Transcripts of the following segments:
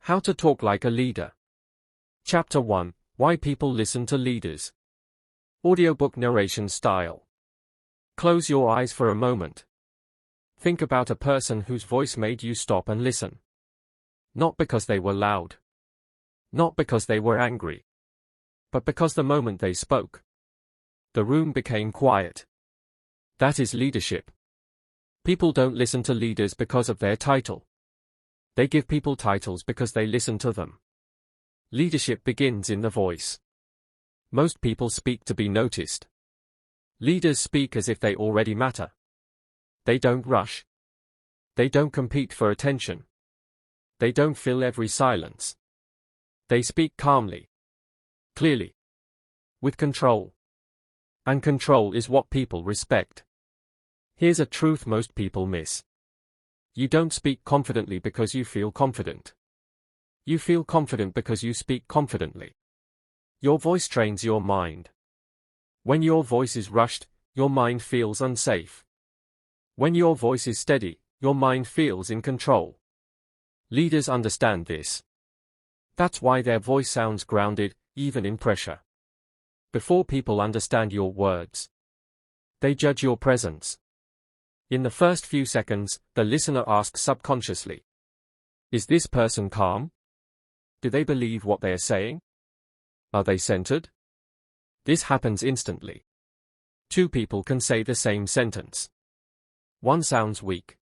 How to talk like a leader. Chapter 1. Why people listen to leaders. Audiobook narration style. Close your eyes for a moment. Think about a person whose voice made you stop and listen. Not because they were loud. Not because they were angry. But because the moment they spoke, the room became quiet. That is leadership. People don't listen to leaders because of their title. They give people titles because they listen to them. Leadership begins in the voice. Most people speak to be noticed. Leaders speak as if they already matter. They don't rush. They don't compete for attention. They don't fill every silence. They speak calmly, clearly, with control. And control is what people respect. Here's a truth most people miss. You don't speak confidently because you feel confident. You feel confident because you speak confidently. Your voice trains your mind. When your voice is rushed, your mind feels unsafe. When your voice is steady, your mind feels in control. Leaders understand this. That's why their voice sounds grounded, even in pressure. Before people understand your words, they judge your presence. In the first few seconds, the listener asks subconsciously, is this person calm? Do they believe what they are saying? Are they centered? This happens instantly. Two people can say the same sentence. One sounds weak.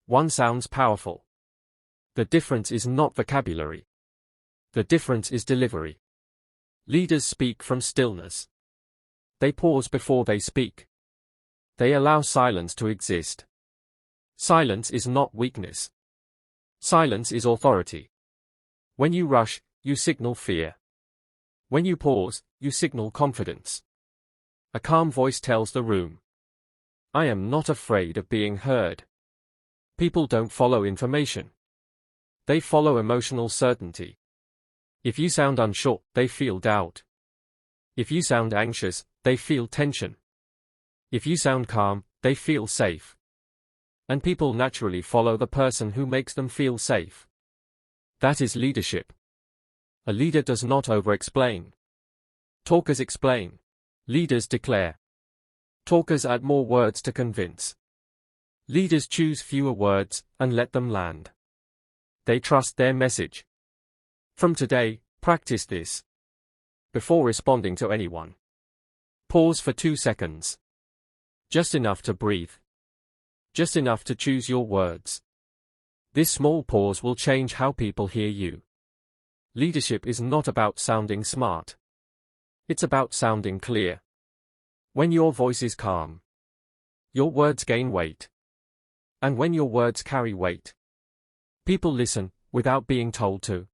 One sounds powerful. The difference is not vocabulary. The difference is delivery. Leaders speak from stillness. They pause before they speak. They allow silence to exist. Silence is not weakness. Silence is authority. When you rush, you signal fear. When you pause, you signal confidence. A calm voice tells the room, I am not afraid of being heard. People don't follow information. They follow emotional certainty. If you sound unsure, they feel doubt. If you sound anxious, they feel tension. If you sound calm, they feel safe. And people naturally follow the person who makes them feel safe. That is leadership. A leader does not over-explain. Talkers explain. Leaders declare. Talkers add more words to convince. Leaders choose fewer words and let them land. They trust their message. From today, practice this. Before responding to anyone, pause for 2 seconds. Just enough to breathe. Just enough to choose your words. This small pause will change how people hear you. Leadership is not about sounding smart. It's about sounding clear. When your voice is calm, your words gain weight. And when your words carry weight, people listen, without being told to.